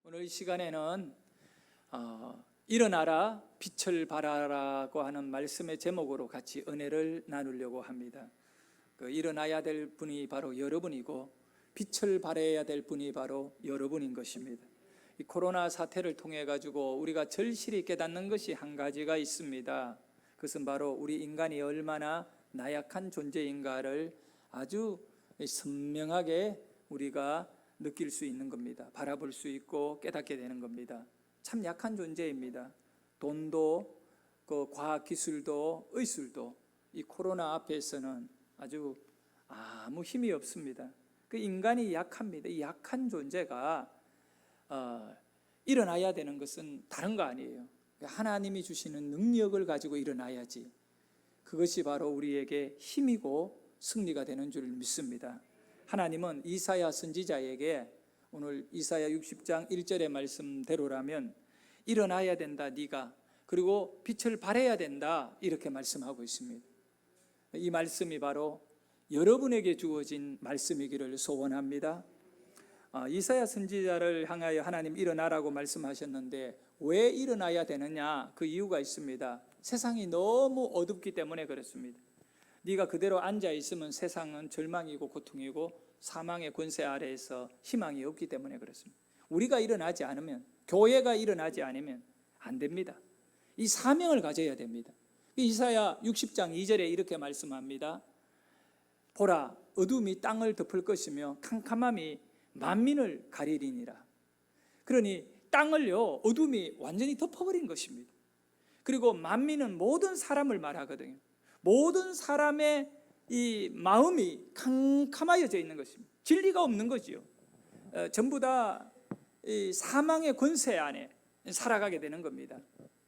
오늘 이 시간에는 일어나라 빛을 발하라고 하는 말씀의 제목으로 같이 은혜를 나누려고 합니다. 일어나야 될 분이 바로 여러분이고 빛을 발해야 될 분이 바로 여러분인 것입니다. 이 코로나 사태를 통해 가지고 우리가 절실히 깨닫는 것이 한 가지가 있습니다. 그것은 바로 우리 인간이 얼마나 나약한 존재인가를 아주 선명하게 우리가 느낄 수 있는 겁니다. 바라볼 수 있고 깨닫게 되는 겁니다. 참 약한 존재입니다. 돈도 과학기술도 의술도 이 코로나 앞에서는 아주 아무 힘이 없습니다. 그 인간이 약합니다. 이 약한 존재가 일어나야 되는 것은 다른 거 아니에요. 하나님이 주시는 능력을 가지고 일어나야지. 그것이 바로 우리에게 힘이고 승리가 되는 줄 믿습니다. 하나님은 이사야 선지자에게 오늘 이사야 60장 1절의 말씀대로라면 일어나야 된다 네가, 그리고 빛을 발해야 된다, 이렇게 말씀하고 있습니다. 이 말씀이 바로 여러분에게 주어진 말씀이기를 소원합니다. 이사야 선지자를 향하여 하나님 일어나라고 말씀하셨는데 왜 일어나야 되느냐? 그 이유가 있습니다. 세상이 너무 어둡기 때문에 그렇습니다. 네가 그대로 앉아 있으면 세상은 절망이고 고통이고 사망의 권세 아래에서 희망이 없기 때문에 그렇습니다. 우리가 일어나지 않으면, 교회가 일어나지 않으면 안 됩니다. 이 사명을 가져야 됩니다. 이사야 60장 2절에 이렇게 말씀합니다. 보라, 어둠이 땅을 덮을 것이며 캄캄함이 만민을 가리리니라. 그러니 땅을요, 어둠이 완전히 덮어버린 것입니다. 그리고 만민은 모든 사람을 말하거든요. 모든 사람의 이 마음이 캄캄하여져 있는 것입니다. 진리가 없는 거지요. 전부 다 이 사망의 권세 안에 살아가게 되는 겁니다.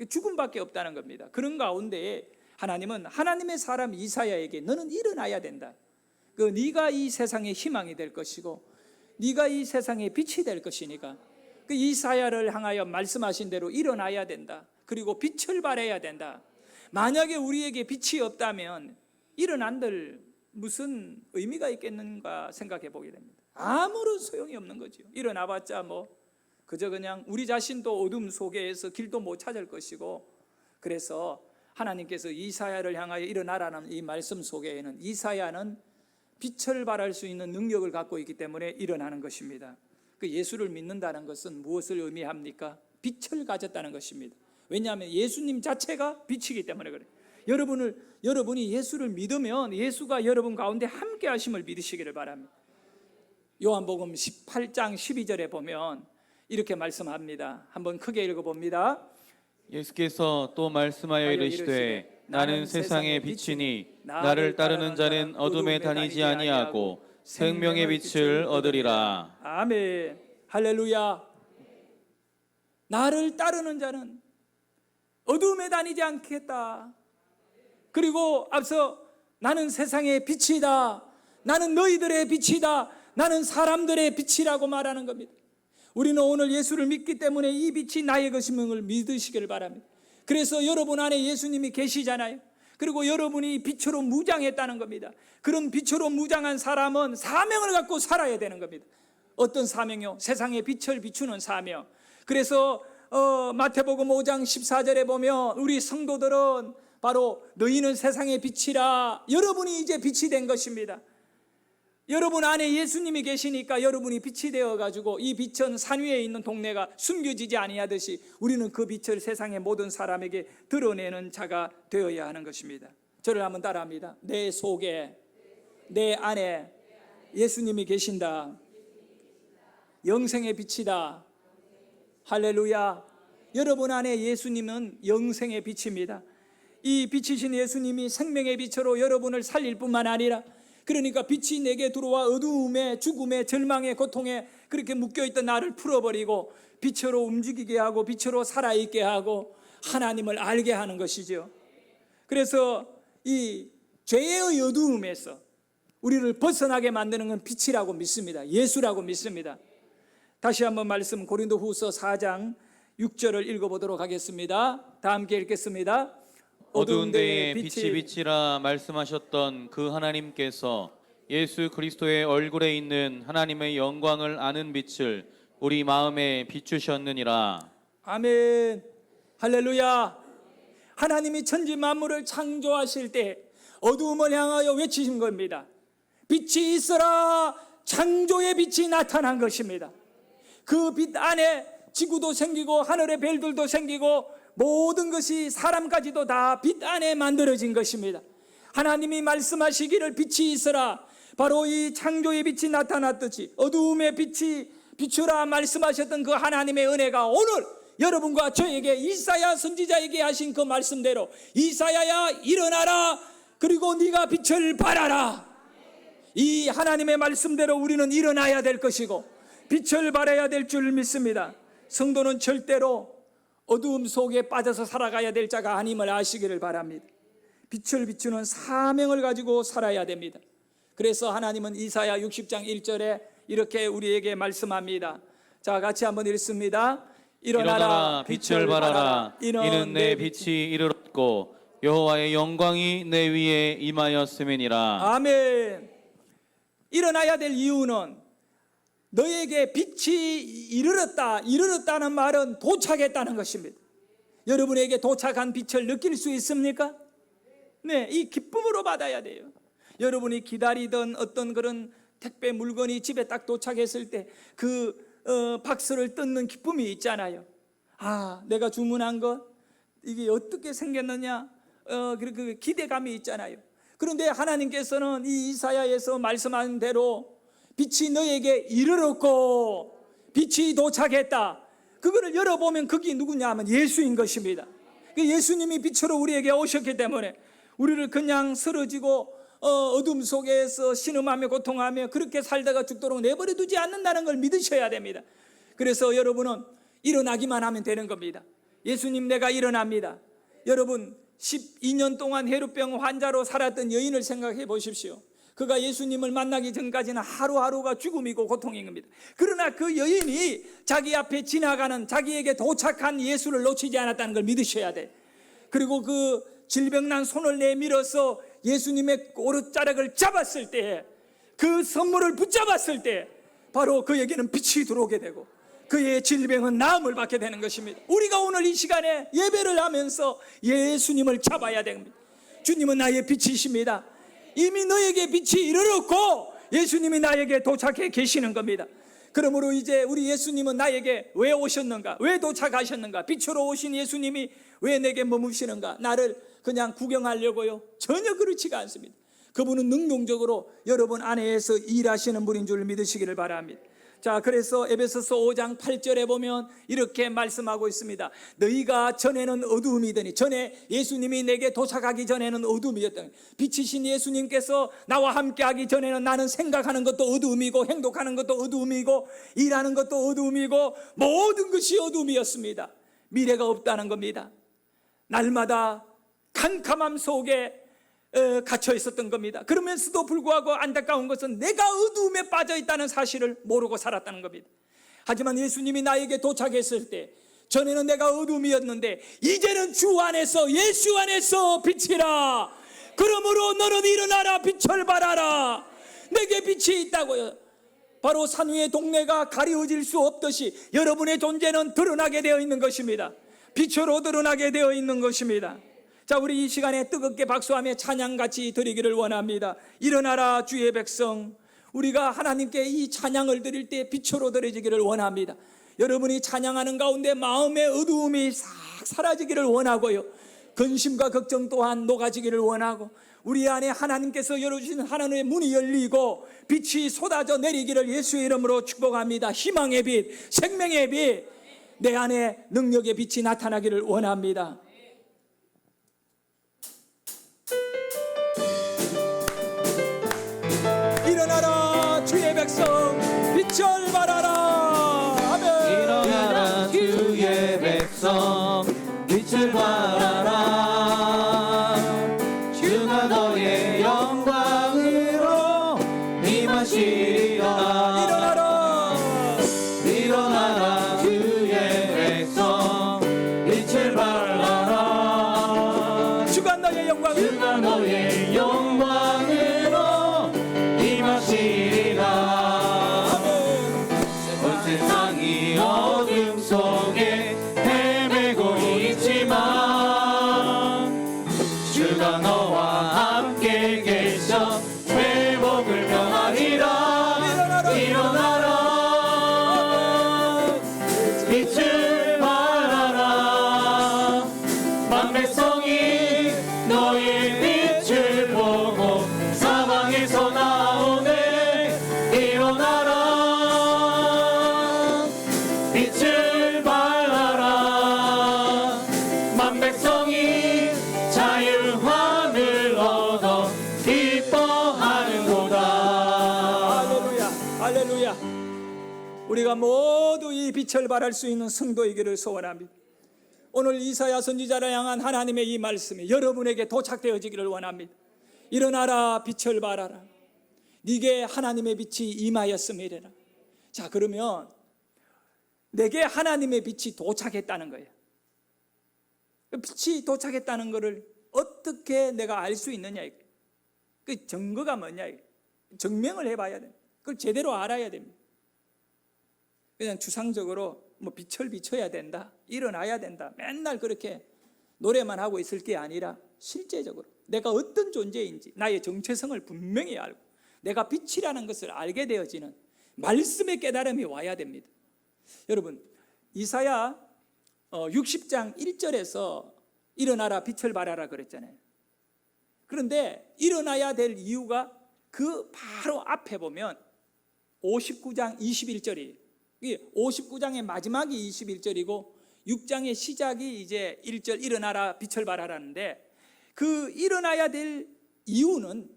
죽음밖에 없다는 겁니다. 그런 가운데에 하나님은 하나님의 사람 이사야에게 너는 일어나야 된다. 네가 이 세상의 희망이 될 것이고 네가 이 세상의 빛이 될 것이니까 그 이사야를 향하여 말씀하신 대로 일어나야 된다. 그리고 빛을 발해야 된다. 만약에 우리에게 빛이 없다면 일어난들 무슨 의미가 있겠는가 생각해 보게 됩니다. 아무런 소용이 없는 거죠. 일어나봤자 그저 그냥 우리 자신도 어둠 속에서 길도 못 찾을 것이고, 그래서 하나님께서 이사야를 향하여 일어나라는 이 말씀 속에는 이사야는 빛을 발할 수 있는 능력을 갖고 있기 때문에 일어나는 것입니다. 그 예수를 믿는다는 것은 무엇을 의미합니까? 빛을 가졌다는 것입니다. 왜냐하면 예수님 자체가 빛이기 때문에 그래요. 여러분이 예수를 믿으면 예수가 여러분 가운데 함께 하심을 믿으시기를 바랍니다. 요한복음 18장 12절에 보면 이렇게 말씀합니다. 한번 크게 읽어봅니다. 예수께서 또 말씀하여 이르시되 나는 세상의 빛이니 나를 따르는 자는 어둠에 다니지 아니하고 생명의 빛을 얻으리라. 아멘. 할렐루야. 나를 따르는 자는 어둠에 다니지 않겠다. 그리고 앞서 나는 세상의 빛이다, 나는 너희들의 빛이다, 나는 사람들의 빛이라고 말하는 겁니다. 우리는 오늘 예수를 믿기 때문에 이 빛이 나의 것임을 믿으시기를 바랍니다. 그래서 여러분 안에 예수님이 계시잖아요. 그리고 여러분이 빛으로 무장했다는 겁니다. 그런 빛으로 무장한 사람은 사명을 갖고 살아야 되는 겁니다. 어떤 사명이요? 세상의 빛을 비추는 사명. 그래서 마태복음 5장 14절에 보면 우리 성도들은 바로 너희는 세상의 빛이라, 여러분이 이제 빛이 된 것입니다. 여러분 안에 예수님이 계시니까 여러분이 빛이 되어가지고 이 빛은 산 위에 있는 동네가 숨겨지지 아니하듯이 우리는 그 빛을 세상의 모든 사람에게 드러내는 자가 되어야 하는 것입니다. 저를 한번 따라합니다. 내 속에, 내 안에 예수님이 계신다. 영생의 빛이다. 할렐루야. 여러분 안에 예수님은 영생의 빛입니다. 이 빛이신 예수님이 생명의 빛으로 여러분을 살릴 뿐만 아니라, 그러니까 빛이 내게 들어와 어두움에, 죽음에, 절망에, 고통에 그렇게 묶여있던 나를 풀어버리고 빛으로 움직이게 하고 빛으로 살아있게 하고 하나님을 알게 하는 것이죠. 그래서 이 죄의 어두움에서 우리를 벗어나게 만드는 건 빛이라고 믿습니다. 예수라고 믿습니다. 다시 한번 말씀, 고린도후서 4장 6절을 읽어보도록 하겠습니다. 다 함께 읽겠습니다. 어두운 데에 빛이 비치라 말씀하셨던 그 하나님께서 예수 그리스도의 얼굴에 있는 하나님의 영광을 아는 빛을 우리 마음에 비추셨느니라. 아멘. 할렐루야. 하나님이 천지 만물을 창조하실 때 어두움을 향하여 외치신 겁니다. 빛이 있어라. 창조의 빛이 나타난 것입니다. 그 빛 안에 지구도 생기고 하늘의 별들도 생기고 모든 것이 사람까지도 다 빛 안에 만들어진 것입니다. 하나님이 말씀하시기를 빛이 있어라. 바로 이 창조의 빛이 나타났듯이 어두움의 빛이 비추라 말씀하셨던 그 하나님의 은혜가 오늘 여러분과 저에게 이사야 선지자에게 하신 그 말씀대로 이사야야 일어나라. 그리고 네가 빛을 발하라. 이 하나님의 말씀대로 우리는 일어나야 될 것이고 빛을 발해야 될 줄 믿습니다. 성도는 절대로 어두움 속에 빠져서 살아가야 될 자가 아님을 아시기를 바랍니다. 빛을 비추는 사명을 가지고 살아야 됩니다. 그래서 하나님은 이사야 60장 1절에 이렇게 우리에게 말씀합니다. 자, 같이 한번 읽습니다. 일어나라 빛을 발하라. 이는 내 빛이 이르렀고 여호와의 영광이 내 위에 임하였음이니라. 아멘. 일어나야 될 이유는 너에게 빛이 이르렀다는 말은 도착했다는 것입니다. 여러분에게 도착한 빛을 느낄 수 있습니까? 네, 이 기쁨으로 받아야 돼요. 여러분이 기다리던 어떤 그런 택배 물건이 집에 딱 도착했을 때 박스를 뜯는 기쁨이 있잖아요. 아, 내가 주문한 것 이게 어떻게 생겼느냐, 그 기대감이 있잖아요. 그런데 하나님께서는 이 이사야에서 말씀한 대로 빛이 너에게 이르렀고 빛이 도착했다. 그거를 열어보면 그게 누구냐 하면 예수인 것입니다. 예수님이 빛으로 우리에게 오셨기 때문에 우리를 그냥 쓰러지고 어둠 속에서 신음하며 고통하며 그렇게 살다가 죽도록 내버려 두지 않는다는 걸 믿으셔야 됩니다. 그래서 여러분은 일어나기만 하면 되는 겁니다. 예수님, 내가 일어납니다. 여러분 12년 동안 혈우병 환자로 살았던 여인을 생각해 보십시오. 그가 예수님을 만나기 전까지는 하루하루가 죽음이고 고통인 겁니다. 그러나 그 여인이 자기 앞에 지나가는 자기에게 도착한 예수를 놓치지 않았다는 걸 믿으셔야 돼. 그리고 그 질병난 손을 내밀어서 예수님의 오른자락을 잡았을 때, 그 선물을 붙잡았을 때 바로 그에게는 빛이 들어오게 되고 그의 질병은 나음을 받게 되는 것입니다. 우리가 오늘 이 시간에 예배를 하면서 예수님을 잡아야 됩니다. 주님은 나의 빛이십니다. 이미 너에게 빛이 이르렀고 예수님이 나에게 도착해 계시는 겁니다. 그러므로 이제 우리 예수님은 나에게 왜 오셨는가, 왜 도착하셨는가, 빛으로 오신 예수님이 왜 내게 머무시는가, 나를 그냥 구경하려고요? 전혀 그렇지가 않습니다. 그분은 능동적으로 여러분 안에서 일하시는 분인 줄 믿으시기를 바랍니다. 자, 그래서 에베소서 5장 8절에 보면 이렇게 말씀하고 있습니다. 너희가 전에는 어두움이더니, 전에 예수님이 내게 도착하기 전에는 어두움이었더니, 빛이신 예수님께서 나와 함께하기 전에는 나는 생각하는 것도 어두움이고 행동하는 것도 어두움이고 일하는 것도 어두움이고 모든 것이 어두움이었습니다. 미래가 없다는 겁니다. 날마다 캄캄함 속에 갇혀 있었던 겁니다. 그러면서도 불구하고 안타까운 것은 내가 어두움에 빠져 있다는 사실을 모르고 살았다는 겁니다. 하지만 예수님이 나에게 도착했을 때, 전에는 내가 어둠이었는데 이제는 주 안에서, 예수 안에서 빛이라. 그러므로 너는 일어나라, 빛을 발하라. 내게 빛이 있다고요. 바로 산 위의 동네가 가리워질 수 없듯이 여러분의 존재는 드러나게 되어 있는 것입니다. 빛으로 드러나게 되어 있는 것입니다. 자, 우리 이 시간에 뜨겁게 박수하며 찬양같이 드리기를 원합니다. 일어나라 주의 백성. 우리가 하나님께 이 찬양을 드릴 때 빛으로 드려지기를 원합니다. 여러분이 찬양하는 가운데 마음의 어두움이 싹 사라지기를 원하고요, 근심과 걱정 또한 녹아지기를 원하고, 우리 안에 하나님께서 열어주신 하나님의 문이 열리고 빛이 쏟아져 내리기를 예수의 이름으로 축복합니다. 희망의 빛, 생명의 빛, 내 안에 능력의 빛이 나타나기를 원합니다. 일어나라 주의 백성, 빛을 발하라. 아멘. 일어나라 주의 백성, 빛을 발하라. 주가 너의 영광으로 임하시리라. 일어나라 주의 백성, 빛을 발하라. 빛을 발하라. 만백성이 자유함을 얻어 기뻐하는도다. 할렐루야, 할렐루야. 우리가 모두 이 빛을 발할 수 있는 성도이기를 소원합니다. 오늘 이사야 선지자를 향한 하나님의 이 말씀이 여러분에게 도착되어지기를 원합니다. 일어나라, 빛을 발하라. 네게 하나님의 빛이 임하였음이래라. 자, 그러면 내게 하나님의 빛이 도착했다는 거예요. 빛이 도착했다는 것을 어떻게 내가 알 수 있느냐, 그 증거가 뭐냐, 증명을 해봐야 돼. 그걸 제대로 알아야 됩니다. 그냥 주상적으로 뭐 빛을 비춰야 된다, 일어나야 된다, 맨날 그렇게 노래만 하고 있을 게 아니라 실제적으로 내가 어떤 존재인지 나의 정체성을 분명히 알고 내가 빛이라는 것을 알게 되어지는 말씀의 깨달음이 와야 됩니다. 여러분, 이사야 60장 1절에서 일어나라, 빛을 발하라 그랬잖아요. 그런데 일어나야 될 이유가 그 바로 앞에 보면 59장 21절이에요. 59장의 마지막이 21절이고 6장의 시작이 이제 1절 일어나라, 빛을 발하라는데, 그 일어나야 될 이유는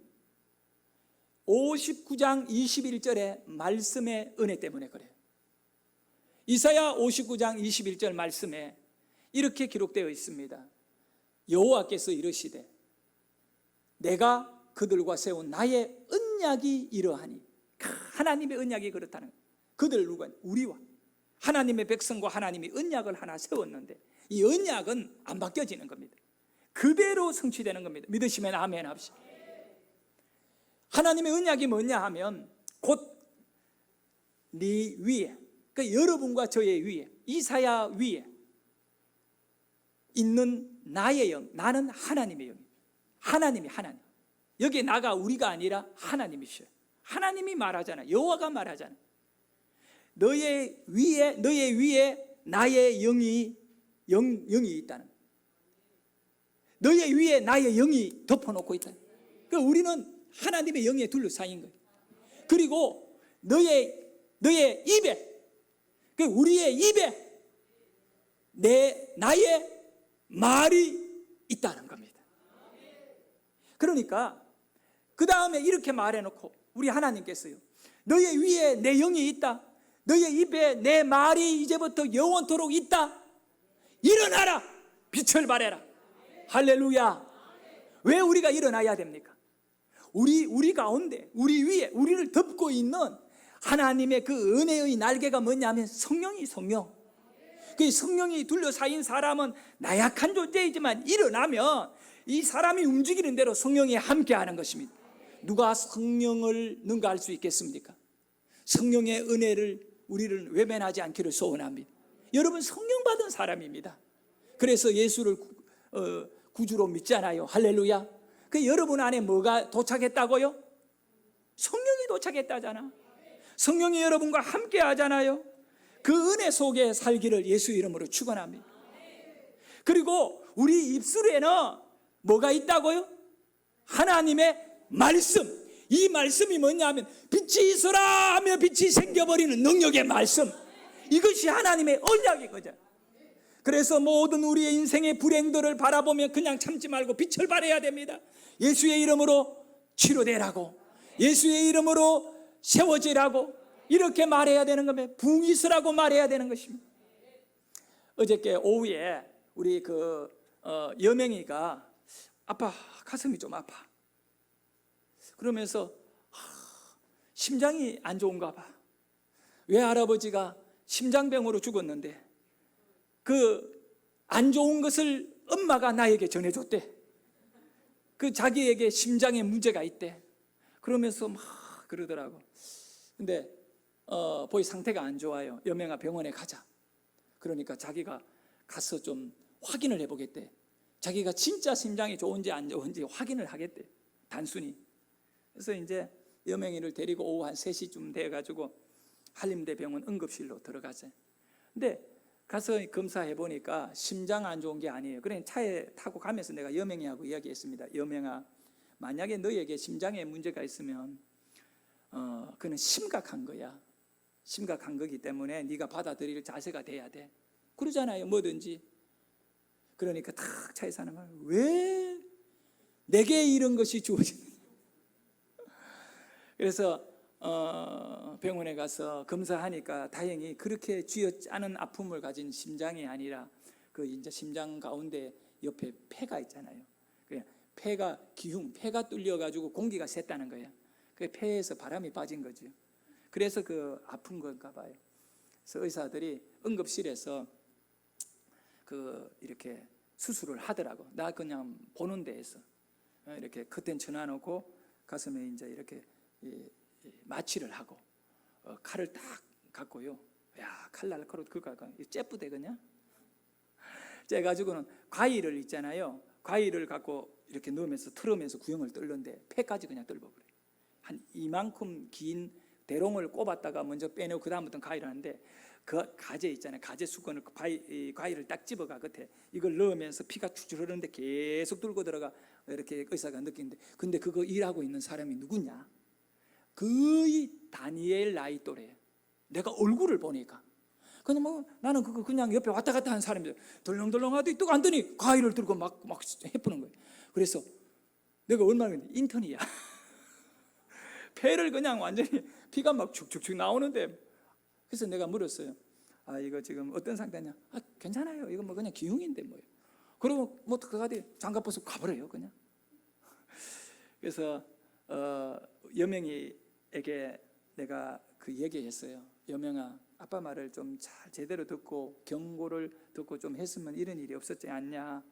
59장 21절의 말씀의 은혜 때문에 그래요. 이사야 59장 21절 말씀에 이렇게 기록되어 있습니다. 여호와께서 이르시되 내가 그들과 세운 나의 언약이 이러하니. 하나님의 언약이 그렇다는 거예요. 그들 누가? 우리와 하나님의 백성과 하나님이 언약을 하나 세웠는데 이 언약은 안 바뀌어지는 겁니다. 그대로 성취되는 겁니다. 믿으시면 아멘 합시다. 하나님의 언약이 뭐냐 하면 곧 네 위에, 그러니까 여러분과 저의 위에, 이사야 위에 있는 나의 영, 나는 하나님의 영입니다. 하나님이 하나님. 여기 나가 우리가 아니라 하나님이셔요. 하나님이 말하잖아요. 여호와가 말하잖아요. 너의 위에 나의 영이 있다는 거예요. 너의 위에 나의 영이 덮어놓고 있다. 그러니까 우리는 하나님의 영에 둘러싸인 거예요. 그리고 너의 입에, 우리의 입에 나의 말이 있다는 겁니다. 그러니까 그 다음에 이렇게 말해놓고 우리 하나님께서요, 너의 위에 내 영이 있다, 너의 입에 내 말이 이제부터 영원토록 있다. 일어나라, 빛을 발해라. 할렐루야. 왜 우리가 일어나야 됩니까? 우리 가운데, 우리 위에, 우리를 덮고 있는 하나님의 그 은혜의 날개가 뭐냐면 성령이 성령. 그 성령이 둘러싸인 사람은 나약한 존재이지만 일어나면 이 사람이 움직이는 대로 성령이 함께하는 것입니다. 누가 성령을 능가할 수 있겠습니까? 성령의 은혜를 우리를 외면하지 않기를 소원합니다. 여러분, 성령 받은 사람입니다. 그래서 예수를 구주로 믿잖아요. 할렐루야. 그 여러분 안에 뭐가 도착했다고요? 성령이 도착했다잖아. 성령이 여러분과 함께 하잖아요. 그 은혜 속에 살기를 예수 이름으로 축원합니다. 그리고 우리 입술에는 뭐가 있다고요? 하나님의 말씀. 이 말씀이 뭐냐면 빛이 있어라 하며 빛이 생겨버리는 능력의 말씀. 이것이 하나님의 언약이거든. 그래서 모든 우리의 인생의 불행들을 바라보면 그냥 참지 말고 빛을 발해야 됩니다. 예수의 이름으로 치료되라고, 예수의 이름으로 세워지라고 이렇게 말해야 되는 겁니다. 붕이 서라고 말해야 되는 것입니다. 어저께 오후에 우리 여명이가 가슴이 좀 아파. 그러면서 심장이 안 좋은가 봐. 외할아버지가 심장병으로 죽었는데 그 안 좋은 것을 엄마가 나에게 전해줬대. 그 자기에게 심장에 문제가 있대. 그러면서 막 그러더라고. 근데 보이 상태가 안 좋아요. 여명아 병원에 가자. 그러니까 자기가 가서 좀 확인을 해보겠대. 자기가 진짜 심장이 좋은지 안 좋은지 확인을 하겠대. 단순히. 그래서 이제 여명이를 데리고 오후 한 3시쯤 돼가지고 한림대병원 응급실로 들어가자. 근데 가서 검사해 보니까 심장 안 좋은 게 아니에요. 그래 차에 타고 가면서 내가 여명이하고 이야기했습니다. 여명아, 만약에 너에게 심장에 문제가 있으면 그는 심각한 거야. 심각한 거기 때문에 네가 받아들일 자세가 돼야 돼. 그러잖아요, 뭐든지. 그러니까 탁 차에 사는 말, 왜 내게 이런 것이 주어지느냐. 그래서 병원에 가서 검사하니까 다행히 그렇게 쥐어짜 않은 아픔을 가진 심장이 아니라 그 이제 심장 가운데 옆에 폐가 있잖아요. 폐가 폐가 뚫려 가지고 공기가 샜다는 거예요. 그 폐에서 바람이 빠진 거죠. 그래서 그 아픈 건가 봐요. 그래서 의사들이 응급실에서 그 이렇게 수술을 하더라고. 나 그냥 보는 데에서 이렇게 커튼 쳐놔놓고 가슴에 이제 이렇게 마취를 하고 칼을 딱 갖고요. 야, 칼 날카로워 그거 째부대 그냥. 째가지고는 과일을 있잖아요. 과일을 갖고 이렇게 넣으면서 틀으면서 구형을 뚫는데 폐까지 그냥 뚫어버려요. 한 이만큼 긴 대롱을 꼽았다가 먼저 빼내고 그 다음부터는 과일을 하는데 그 가재 있잖아요. 가재 수건을 과일을 딱 집어가 끝에 이걸 넣으면서 피가 추출 흐르는데 계속 뚫고 들어가 이렇게 의사가 느끼는데 근데 그거 일하고 있는 사람이 누구냐? 거의 다니엘 나이 또래예요. 내가 얼굴을 보니까 그냥 뭐 나는 그거 그냥 옆에 왔다 갔다 하는 사람이 덜렁덜렁 하더니 뚝 앉더니 과일을 들고 막 해푸는 거예요. 그래서 내가 얼마나 인턴이야. 폐를 그냥 완전히 피가 막 축축축 나오는데 그래서 내가 물었어요. 아 이거 지금 어떤 상태냐? 아 괜찮아요. 이거 뭐 그냥 기흉인데 뭐예요. 그러고 뭐 그가디 장갑 벗고 가버려요 그냥. 그래서 여명이에게 내가 그 얘기했어요. 여명아, 아빠 말을 좀 잘 제대로 듣고 경고를 듣고 좀 했으면 이런 일이 없었지 않냐.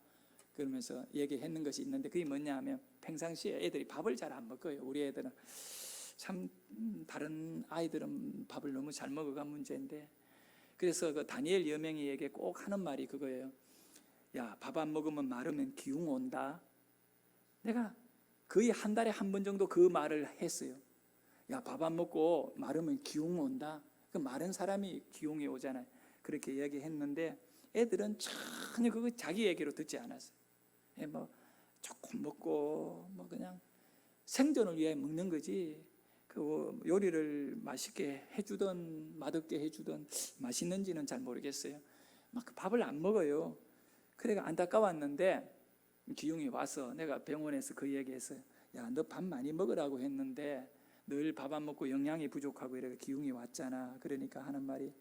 그러면서 얘기했는 것이 있는데 그게 뭐냐 하면 평상시에 애들이 밥을 잘 안 먹어요. 우리 애들은 참 다른 아이들은 밥을 너무 잘 먹어가 문제인데 그래서 그 다니엘 여명이에게 꼭 하는 말이 그거예요. 야, 밥 안 먹으면 마르면 기흉 온다. 내가 거의 한 달에 한 번 정도 그 말을 했어요. 야, 밥 안 먹고 마르면 기흉 온다. 그 마른 사람이 기흉이 오잖아요. 그렇게 얘기했는데 애들은 전혀 그거 자기 얘기로 듣지 않았어요. 뭐 조금 먹고 뭐 그냥 생존을 위해 먹는 거지. 그 요리를 맛있게 해주던 맛없게 해주던 맛있는지는 잘 모르겠어요. 막 밥을 안 먹어요. 그래가 안타까웠는데 기흉이 와서 내가 병원에서 그 얘기했어요. 야, 너 밥 많이 먹으라고 했는데 늘 밥 안 먹고 영양이 부족하고 이래 기흉이 왔잖아. 그러니까 하는 말이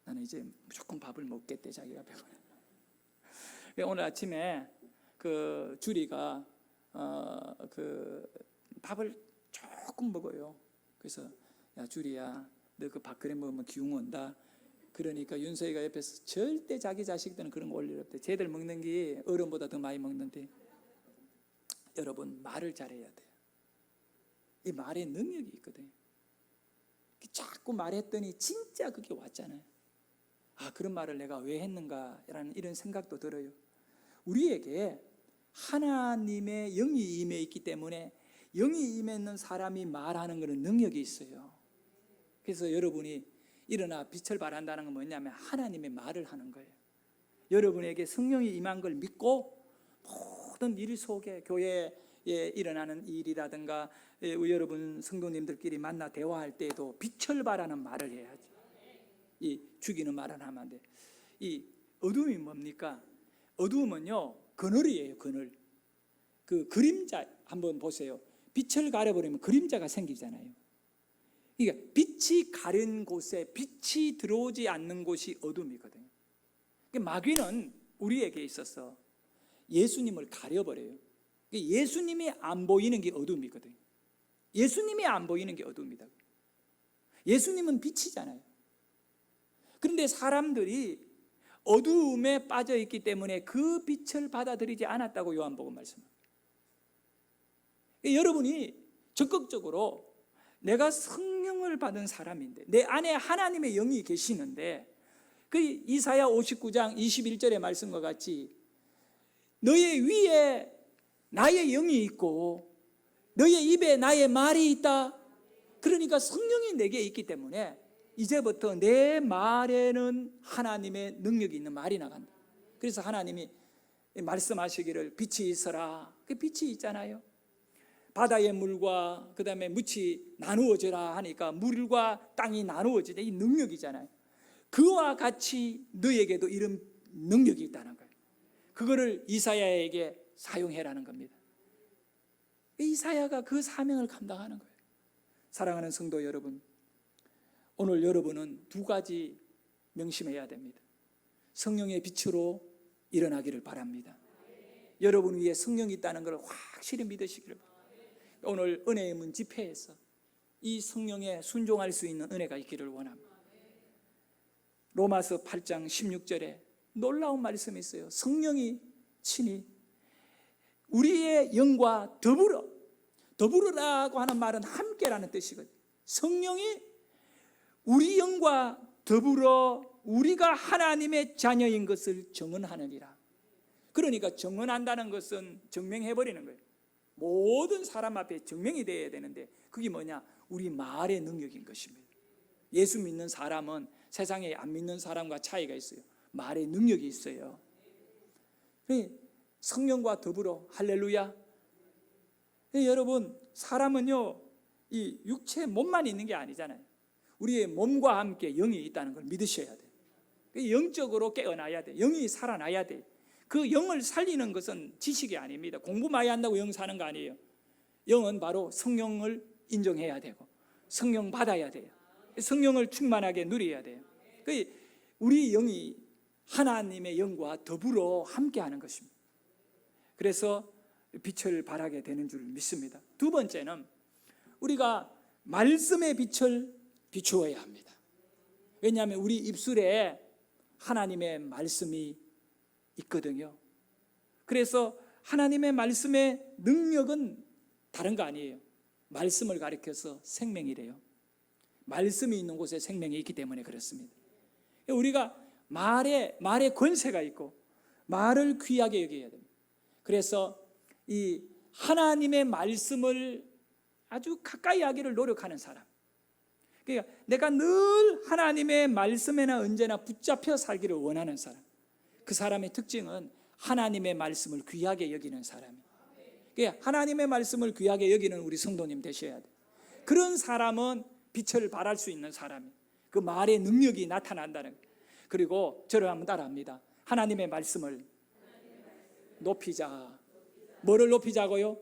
나는 이제 무조건 밥을 먹겠대 자기가 병원에. 오늘 아침에 그 주리가 그 밥을 조금 먹어요. 그래서 야 주리야, 너 그 밥 그래 먹으면 기흉 온다. 그러니까 윤서이가 옆에서 절대 자기 자식들은 그런 거 올릴 없대. 쟤들 먹는 게 어른보다 더 많이 먹는데. 여러분 말을 잘해야 돼요. 이 말에 능력이 있거든요. 자꾸 말했더니 진짜 그게 왔잖아요. 아, 그런 말을 내가 왜 했는가라는 이런 생각도 들어요. 우리에게 하나님의 영이 임해 있기 때문에 영이 임해 있는 사람이 말하는 것은 능력이 있어요. 그래서 여러분이 일어나 빛을 발한다는 건 뭐냐면 하나님의 말을 하는 거예요. 여러분에게 성령이 임한 걸 믿고 모든 일 속에 교회에 일어나는 일이라든가 여러분 성도님들끼리 만나 대화할 때에도 빛을 발하는 말을 해야지. 이 죽이는 말은 하면 안 돼. 이 어둠이 뭡니까? 어둠은요 그늘이에요. 그늘. 그 그림자 한번 보세요. 빛을 가려버리면 그림자가 생기잖아요. 그러니까 빛이 가린 곳에 빛이 들어오지 않는 곳이 어둠이거든요. 마귀는 우리에게 있어서 예수님을 가려버려요. 예수님이 안 보이는 게 어둠이거든요. 예수님이 안 보이는 게 어둠이다. 예수님은 빛이잖아요. 그런데 사람들이 어두움에 빠져 있기 때문에 그 빛을 받아들이지 않았다고 요한복음 말씀합니다. 여러분이 적극적으로 내가 성령을 받은 사람인데 내 안에 하나님의 영이 계시는데 그 이사야 59장 21절의 말씀과 같이 너의 위에 나의 영이 있고 너의 입에 나의 말이 있다. 그러니까 성령이 내게 있기 때문에 이제부터 내 말에는 하나님의 능력이 있는 말이 나간다. 그래서 하나님이 말씀하시기를 빛이 있어라. 그 빛이 있잖아요. 바다의 물과 그다음에 묻이 나누어져라 하니까 물과 땅이 나누어지는 이 능력이잖아요. 그와 같이 너에게도 이런 능력이 있다는 거예요. 그거를 이사야에게 사용해라는 겁니다. 이사야가 그 사명을 감당하는 거예요. 사랑하는 성도 여러분, 오늘 여러분은 두 가지 명심해야 됩니다. 성령의 빛으로 일어나기를 바랍니다. 여러분 위에 성령이 있다는 것을 확실히 믿으시기를 바랍니다. 오늘 은혜의 문 집회에서 이 성령에 순종할 수 있는 은혜가 있기를 원합니다. 로마서 8장 16절에 놀라운 말씀이 있어요. 성령이 친히 우리의 영과 더불어라고 하는 말은 함께라는 뜻이거든요. 성령이 우리 영과 더불어 우리가 하나님의 자녀인 것을 증언하느니라. 그러니까 증언한다는 것은 증명해버리는 거예요. 모든 사람 앞에 증명이 되어야 되는데 그게 뭐냐? 우리 말의 능력인 것입니다. 예수 믿는 사람은 세상에 안 믿는 사람과 차이가 있어요. 말의 능력이 있어요. 성령과 더불어 할렐루야. 여러분, 사람은요 이 육체 몸만 있는 게 아니잖아요. 우리의 몸과 함께 영이 있다는 걸 믿으셔야 돼요. 영적으로 깨어나야 돼요. 영이 살아나야 돼요. 그 영을 살리는 것은 지식이 아닙니다. 공부 많이 한다고 영 사는 거 아니에요. 영은 바로 성령을 인정해야 되고 성령 받아야 돼요. 성령을 충만하게 누려야 돼요. 우리 영이 하나님의 영과 더불어 함께하는 것입니다. 그래서 빛을 발하게 되는 줄 믿습니다. 두 번째는 우리가 말씀의 빛을 비추어야 합니다. 왜냐하면 우리 입술에 하나님의 말씀이 있거든요. 그래서 하나님의 말씀의 능력은 다른 거 아니에요. 말씀을 가리켜서 생명이래요. 말씀이 있는 곳에 생명이 있기 때문에 그렇습니다. 우리가 말에 권세가 있고 말을 귀하게 여겨야 됩니다. 그래서 이 하나님의 말씀을 아주 가까이 하기를 노력하는 사람, 그러니까 내가 늘 하나님의 말씀에나 언제나 붙잡혀 살기를 원하는 사람, 그 사람의 특징은 하나님의 말씀을 귀하게 여기는 사람이에요. 그러니까 하나님의 말씀을 귀하게 여기는 우리 성도님 되셔야 돼요. 그런 사람은 빛을 발할 수 있는 사람이에요. 그 말의 능력이 나타난다는 거예요. 그리고 저를 한번 따라합니다. 하나님의 말씀을 높이자. 뭐를 높이자고요?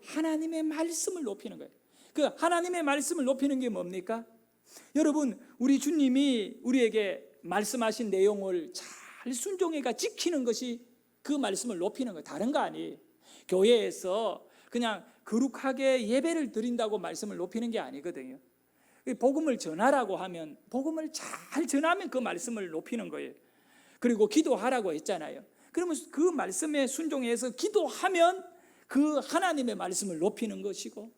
하나님의 말씀을 높이는 거예요. 그 하나님의 말씀을 높이는 게 뭡니까? 여러분, 우리 주님이 우리에게 말씀하신 내용을 잘 순종해가 지키는 것이 그 말씀을 높이는 거예요. 다른 거 아니에요. 교회에서 그냥 거룩하게 예배를 드린다고 말씀을 높이는 게 아니거든요. 복음을 전하라고 하면 복음을 잘 전하면 그 말씀을 높이는 거예요. 그리고 기도하라고 했잖아요. 그러면 그 말씀에 순종해서 기도하면 그 하나님의 말씀을 높이는 것이고,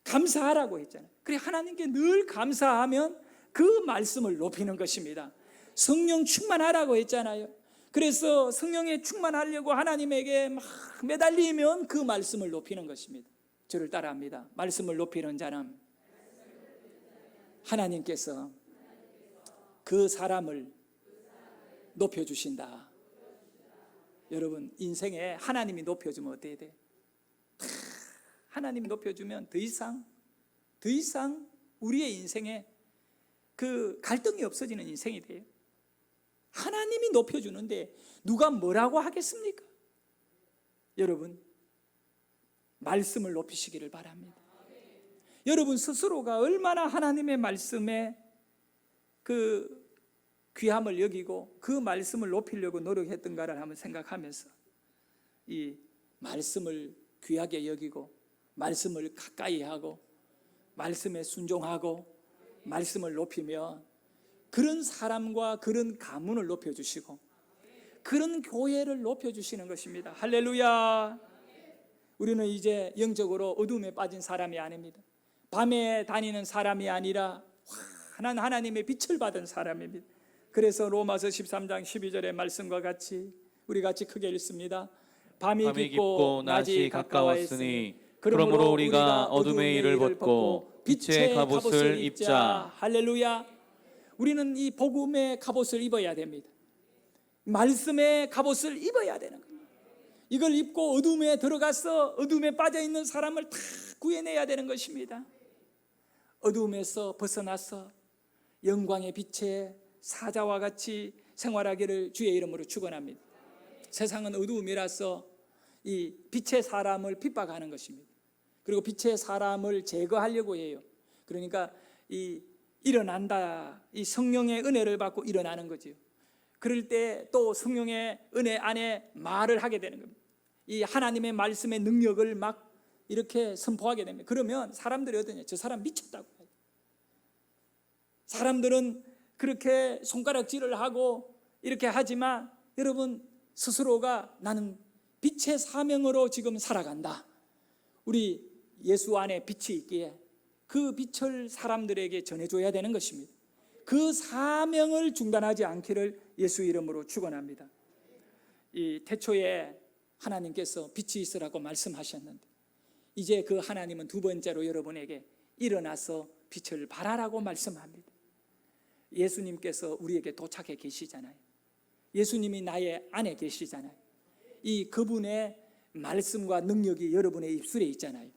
감사하라고 했잖아요. 그래, 하나님께 늘 감사하면 그 말씀을 높이는 것입니다. 성령 충만하라고 했잖아요. 그래서 성령에 충만하려고 하나님에게 막 매달리면 그 말씀을 높이는 것입니다. 저를 따라합니다. 말씀을 높이는 자는 하나님께서 그 사람을 높여주신다. 여러분, 인생에 하나님이 높여주면 어떻게 돼요? 하나님이 높여주면 더 이상 우리의 인생에 그 갈등이 없어지는 인생이 돼요. 하나님이 높여주는데 누가 뭐라고 하겠습니까? 여러분, 말씀을 높이시기를 바랍니다. 여러분 스스로가 얼마나 하나님의 말씀에 그 귀함을 여기고 그 말씀을 높이려고 노력했던가를 한번 생각하면서 이 말씀을 귀하게 여기고 말씀을 가까이 하고 말씀에 순종하고 말씀을 높이면 그런 사람과 그런 가문을 높여주시고 그런 교회를 높여주시는 것입니다. 할렐루야. 우리는 이제 영적으로 어둠에 빠진 사람이 아닙니다. 밤에 다니는 사람이 아니라 환한 하나님의 빛을 받은 사람입니다. 그래서 로마서 13장 12절의 말씀과 같이 우리 같이 크게 읽습니다. 밤이 깊고 낮이 가까웠으니 그러므로 우리가 어둠의 일을 벗고 빛의 갑옷을 입자. 할렐루야. 우리는 이 복음의 갑옷을 입어야 됩니다. 말씀의 갑옷을 입어야 되는 거예요. 이걸 입고 어둠에 들어가서 어둠에 빠져 있는 사람을 다 구해내야 되는 것입니다. 어둠에서 벗어나서 영광의 빛의 사자와 같이 생활하기를 주의 이름으로 축원합니다. 세상은 어두움이라서 이 빛의 사람을 핍박하는 것입니다. 그리고 빛의 사람을 제거하려고 해요. 그러니까 이 일어난다, 이 성령의 은혜를 받고 일어나는 거죠. 그럴 때 또 성령의 은혜 안에 말을 하게 되는 겁니다. 이 하나님의 말씀의 능력을 막 이렇게 선포하게 됩니다. 그러면 사람들이 어떠냐? 저 사람 미쳤다고 해요. 사람들은 그렇게 손가락질을 하고 이렇게 하지만 여러분 스스로가 나는 빛의 사명으로 지금 살아간다. 우리 예수 안에 빛이 있기에 그 빛을 사람들에게 전해줘야 되는 것입니다. 그 사명을 중단하지 않기를 예수 이름으로 축원합니다. 이 태초에 하나님께서 빛이 있으라고 말씀하셨는데 이제 그 하나님은 두 번째로 여러분에게 일어나서 빛을 발하라고 말씀합니다. 예수님께서 우리에게 도착해 계시잖아요. 예수님이 나의 안에 계시잖아요. 이 그분의 말씀과 능력이 여러분의 입술에 있잖아요.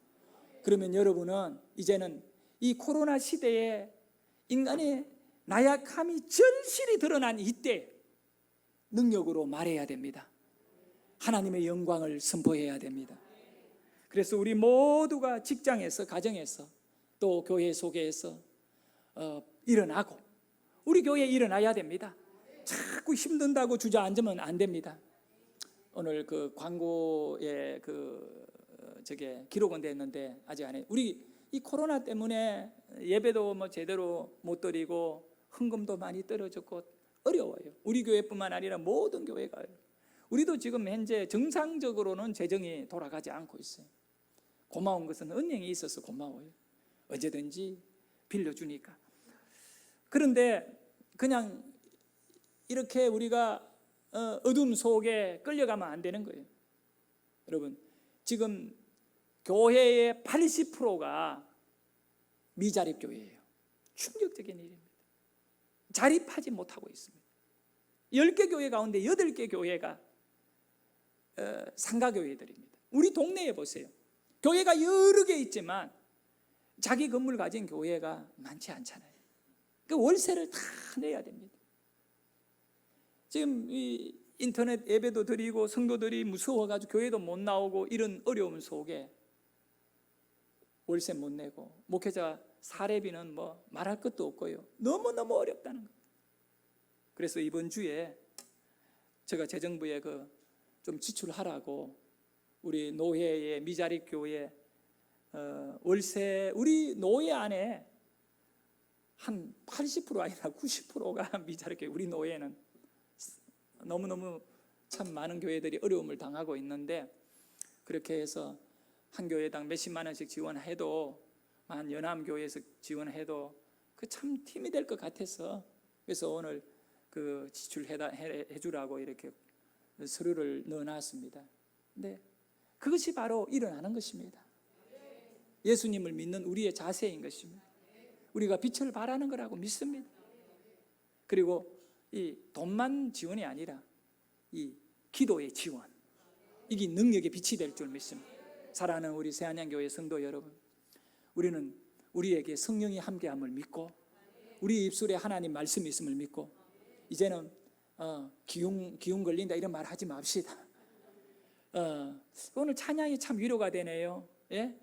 그러면 여러분은 이제는 이 코로나 시대에 인간의 나약함이 절실히 드러난 이때 능력으로 말해야 됩니다. 하나님의 영광을 선포해야 됩니다. 그래서 우리 모두가 직장에서, 가정에서, 또 교회 속에서 일어나고 우리 교회에 일어나야 됩니다. 자꾸 힘든다고 주저앉으면 안 됩니다. 오늘 그 광고에 저게 기록은 됐는데 아직 안 해. 우리 이 코로나 때문에 예배도 뭐 제대로 못 드리고 헌금도 많이 떨어졌고 어려워요. 우리 교회뿐만 아니라 모든 교회가 우리도 지금 현재 정상적으로는 재정이 돌아가지 않고 있어요. 고마운 것은 은행이 있어서 고마워요. 언제든지 빌려주니까. 그런데 그냥 이렇게 우리가 어둠 속에 끌려가면 안 되는 거예요. 여러분 지금 교회의 80%가 미자립 교회예요. 충격적인 일입니다. 자립하지 못하고 있습니다. 10개 교회 가운데 8개 교회가 상가교회들입니다. 우리 동네에 보세요. 교회가 여러 개 있지만 자기 건물 가진 교회가 많지 않잖아요. 그 월세를 다 내야 됩니다. 지금 이 인터넷 예배도 드리고 성도들이 무서워가지고 교회도 못 나오고 이런 어려움 속에 월세 못 내고 목회자 사례비는 뭐 말할 것도 없고요. 너무너무 어렵다는 거예요. 그래서 이번 주에 제가 재정부에 좀 지출하라고 우리 노회의 미자립 교회 월세 우리 노회 안에 한 80% 아니라 90%가 미자립 교회. 우리 노회는 너무너무 참 많은 교회들이 어려움을 당하고 있는데 그렇게 해서 한 교회당 몇십만 원씩 지원해도 한 연암교회에서 지원해도 그 참 힘이 될 것 같아서 그래서 오늘 그 지출해 주라고 이렇게 서류를 넣어놨습니다. 근데 그것이 바로 일어나는 것입니다. 예수님을 믿는 우리의 자세인 것입니다. 우리가 빛을 발하는 거라고 믿습니다. 그리고 이 돈만 지원이 아니라 이 기도의 지원, 이게 능력의 빛이 될 줄 믿습니다. 사랑하는 우리 새안양교회 성도 여러분, 우리는 우리에게 성령이 함께함을 믿고 우리 입술에 하나님 말씀이 있음을 믿고 이제는 기운 걸린다 이런 말 하지 맙시다. 오늘 찬양이 참 위로가 되네요. 예?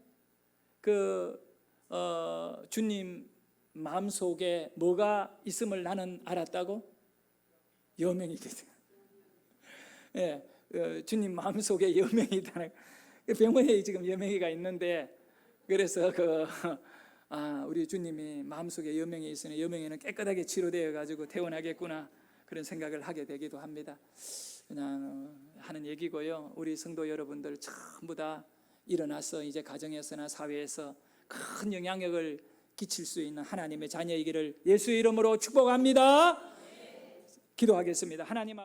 주님 마음속에 뭐가 있음을 나는 알았다고? 여명이 있겠죠. 예, 주님 마음속에 여명이 있다는 병원에 지금 여명이가 있는데 그래서 우리 주님이 마음속에 여명이 있으니 여명이는 깨끗하게 치료되어 가지고 퇴원하겠구나 그런 생각을 하게 되기도 합니다. 그냥 하는 얘기고요. 우리 성도 여러분들 전부 다 일어나서 이제 가정에서나 사회에서 큰 영향력을 끼칠 수 있는 하나님의 자녀이기를 예수의 이름으로 축복합니다. 기도하겠습니다. 하나님